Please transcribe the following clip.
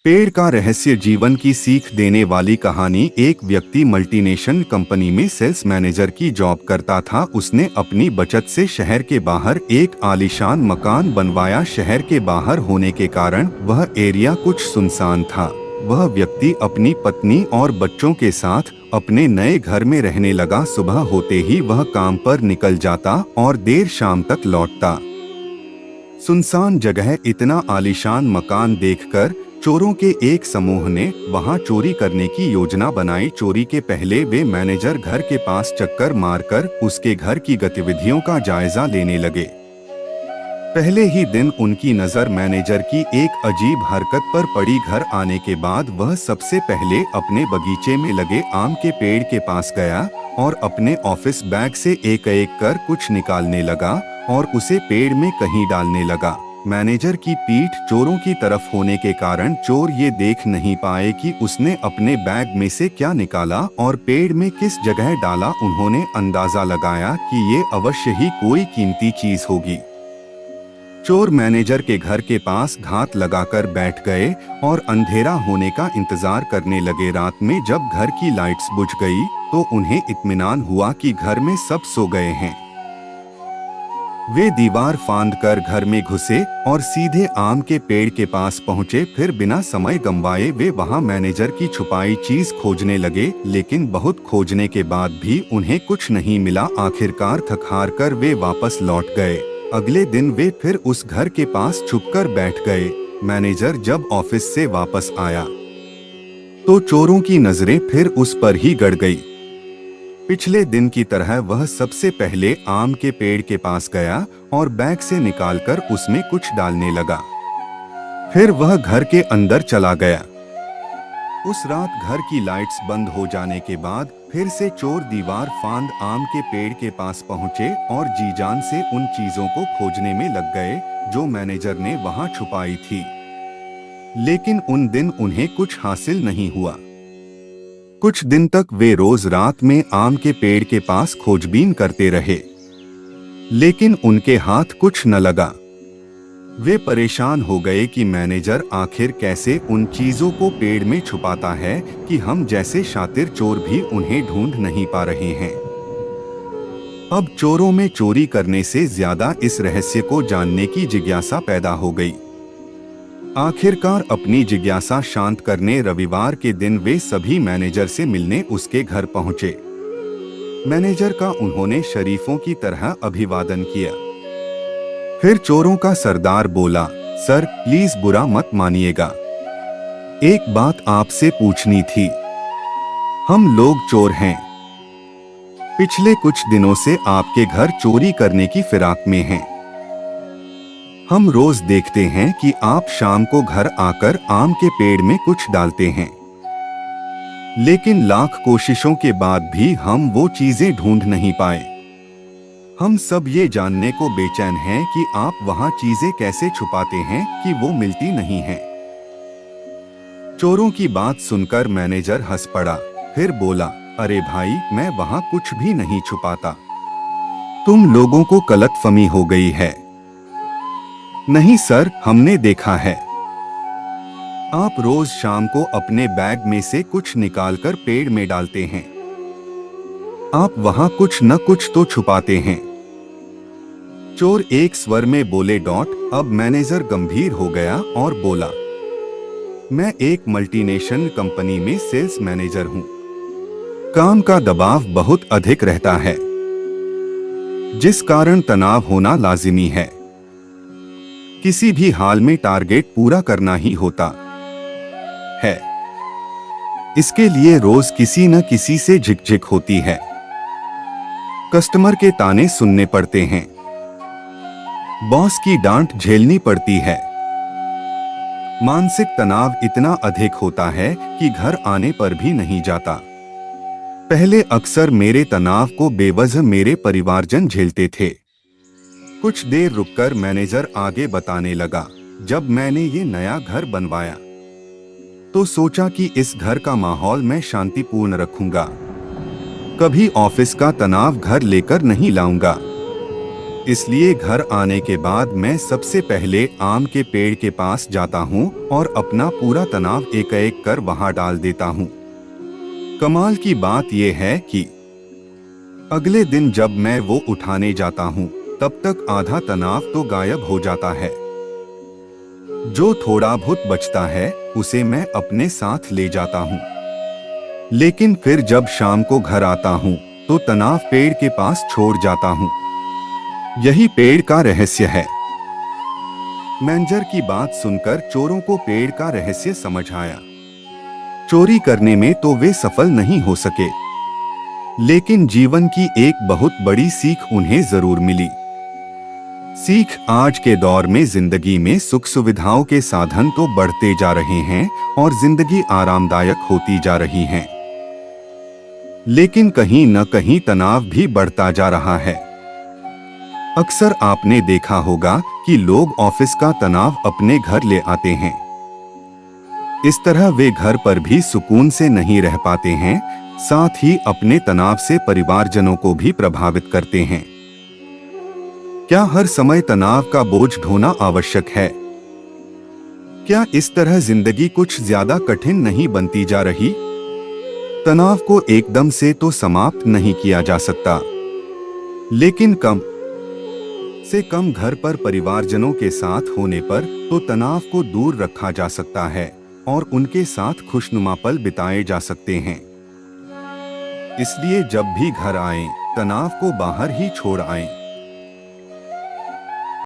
पेड़ का रहस्य जीवन की सीख देने वाली कहानी। एक व्यक्ति मल्टीनेशनल कंपनी में सेल्स मैनेजर की जॉब करता था। उसने अपनी बचत से शहर के बाहर एक आलीशान मकान बनवाया। शहर के बाहर होने के कारण वह एरिया कुछ सुनसान था। वह व्यक्ति अपनी पत्नी और बच्चों के साथ अपने नए घर में रहने लगा। सुबह होते ही वह काम पर निकल जाता और देर शाम तक लौटता। सुनसान जगह, इतना आलीशान मकान देखकर चोरों के एक समूह ने वहां चोरी करने की योजना बनाई। चोरी के पहले वे मैनेजर घर के पास चक्कर मारकर उसके घर की गतिविधियों का जायजा लेने लगे। पहले ही दिन उनकी नजर मैनेजर की एक अजीब हरकत पर पड़ी। घर आने के बाद वह सबसे पहले अपने बगीचे में लगे आम के पेड़ के पास गया और अपने ऑफिस बैग से एक एक कर कुछ निकालने लगा और उसे पेड़ में कहीं डालने लगा। मैनेजर की पीठ चोरों की तरफ होने के कारण चोर ये देख नहीं पाए कि उसने अपने बैग में से क्या निकाला और पेड़ में किस जगह डाला। उन्होंने अंदाजा लगाया कि ये अवश्य ही कोई कीमती चीज होगी। चोर मैनेजर के घर के पास घात लगाकर बैठ गए और अंधेरा होने का इंतजार करने लगे। रात में जब घर की लाइट्स बुझ गई तो उन्हें इत्मीनान हुआ कि घर में सब सो गए हैं। वे दीवार फांद कर घर में घुसे और सीधे आम के पेड़ के पास पहुंचे। फिर बिना समय गंवाए वे वहां मैनेजर की छुपाई चीज खोजने लगे, लेकिन बहुत खोजने के बाद भी उन्हें कुछ नहीं मिला। आखिरकार थक-हार कर वे वापस लौट गए। अगले दिन वे फिर उस घर के पास छुपकर बैठ गए। मैनेजर जब ऑफिस से वापस आया तो चोरों की नजरें फिर उस पर ही गड़ गई। पिछले दिन की तरह वह सबसे पहले आम के पेड़ के पास गया और बैग से निकालकर उसमें कुछ डालने लगा। फिर वह घर के अंदर चला गया। उस रात घर की लाइट्स बंद हो जाने के बाद फिर से चोर दीवार फांद आम के पेड़ के पास पहुंचे और जी जान से उन चीजों को खोजने में लग गए जो मैनेजर ने वहां छुपाई थी। लेकिन उन दिन उन्हें कुछ हासिल नहीं हुआ। कुछ दिन तक वे रोज रात में आम के पेड़ के पास खोजबीन करते रहे, लेकिन उनके हाथ कुछ न लगा। वे परेशान हो गए कि मैनेजर आखिर कैसे उन चीजों को पेड़ में छुपाता है कि हम जैसे शातिर चोर भी उन्हें ढूंढ नहीं पा रहे हैं। अब चोरों में चोरी करने से ज्यादा इस रहस्य को जानने की जिज्ञासा पैदा हो गई। आखिरकार अपनी जिज्ञासा शांत करने रविवार के दिन वे सभी मैनेजर से मिलने उसके घर पहुंचे। मैनेजर का उन्होंने शरीफों की तरह अभिवादन किया। फिर चोरों का सरदार बोला, सर प्लीज बुरा मत मानिएगा, एक बात आपसे पूछनी थी। हम लोग चोर हैं। पिछले कुछ दिनों से आपके घर चोरी करने की फिराक में हैं। हम रोज देखते हैं कि आप शाम को घर आकर आम के पेड़ में कुछ डालते हैं, लेकिन लाख कोशिशों के बाद भी हम वो चीजें ढूंढ नहीं पाए। हम सब ये जानने को बेचैन हैं कि आप वहां चीजें कैसे छुपाते हैं कि वो मिलती नहीं हैं। चोरों की बात सुनकर मैनेजर हंस पड़ा। फिर बोला, अरे भाई, मैं वहां कुछ भी नहीं छुपाता। तुम लोगों को गलतफहमी हो गई है। नहीं सर, हमने देखा है। आप रोज शाम को अपने बैग में से कुछ निकालकर पेड़ में डालते हैं। आप वहां कुछ न कुछ तो छुपाते हैं। चोर एक स्वर में बोले। अब मैनेजर गंभीर हो गया और बोला, मैं एक मल्टीनेशनल कंपनी में सेल्स मैनेजर हूं। काम का दबाव बहुत अधिक रहता है, जिस कारण तनाव होना लाजिमी है। किसी भी हाल में टारगेट पूरा करना ही होता है। इसके लिए रोज किसी न किसी से झिकझिक होती है। कस्टमर के ताने सुनने पड़ते हैं, बॉस की डांट झेलनी पड़ती है। मानसिक तनाव इतना अधिक होता है कि घर आने पर भी नहीं जाता। पहले अक्सर मेरे तनाव को बेवजह मेरे परिवारजन झेलते थे। कुछ देर रुककर मैनेजर आगे बताने लगा, जब मैंने ये नया घर बनवाया तो सोचा कि इस घर का माहौल मैं शांतिपूर्ण रखूंगा। कभी ऑफिस का तनाव घर लेकर नहीं लाऊंगा। इसलिए घर आने के बाद मैं सबसे पहले आम के पेड़ के पास जाता हूँ और अपना पूरा तनाव एक एक कर वहां डाल देता हूँ। कमाल की बात यह है कि अगले दिन जब मैं वो उठाने जाता हूँ तब तक आधा तनाव तो गायब हो जाता है। जो थोड़ा बहुत बचता है उसे मैं अपने साथ ले जाता हूँ। लेकिन फिर जब शाम को घर आता हूँ तो तनाव पेड़ के पास छोड़ जाता हूँ। यही पेड़ का रहस्य है। मैनेजर की बात सुनकर चोरों को पेड़ का रहस्य समझ आया। चोरी करने में तो वे सफल नहीं हो सके, लेकिन जीवन की एक बहुत बड़ी सीख उन्हें जरूर मिली। सीख, आज के दौर में जिंदगी में सुख सुविधाओं के साधन तो बढ़ते जा रहे हैं और जिंदगी आरामदायक होती जा रही है, लेकिन कहीं न कहीं तनाव भी बढ़ता जा रहा है। अक्सर आपने देखा होगा कि लोग ऑफिस का तनाव अपने घर ले आते हैं। इस तरह वे घर पर भी सुकून से नहीं रह पाते हैं, साथ ही अपने तनाव से परिवारजनों को भी प्रभावित करते हैं। क्या हर समय तनाव का बोझ ढोना आवश्यक है? क्या इस तरह जिंदगी कुछ ज्यादा कठिन नहीं बनती जा रही? तनाव को एकदम से तो समाप्त नहीं किया जा सकता, लेकिन कम से कम घर पर परिवारजनों के साथ होने पर तो तनाव को दूर रखा जा सकता है और उनके साथ खुशनुमा पल बिताए जा सकते हैं। इसलिए जब भी घर आएं, तनाव को बाहर ही छोड़ आएं।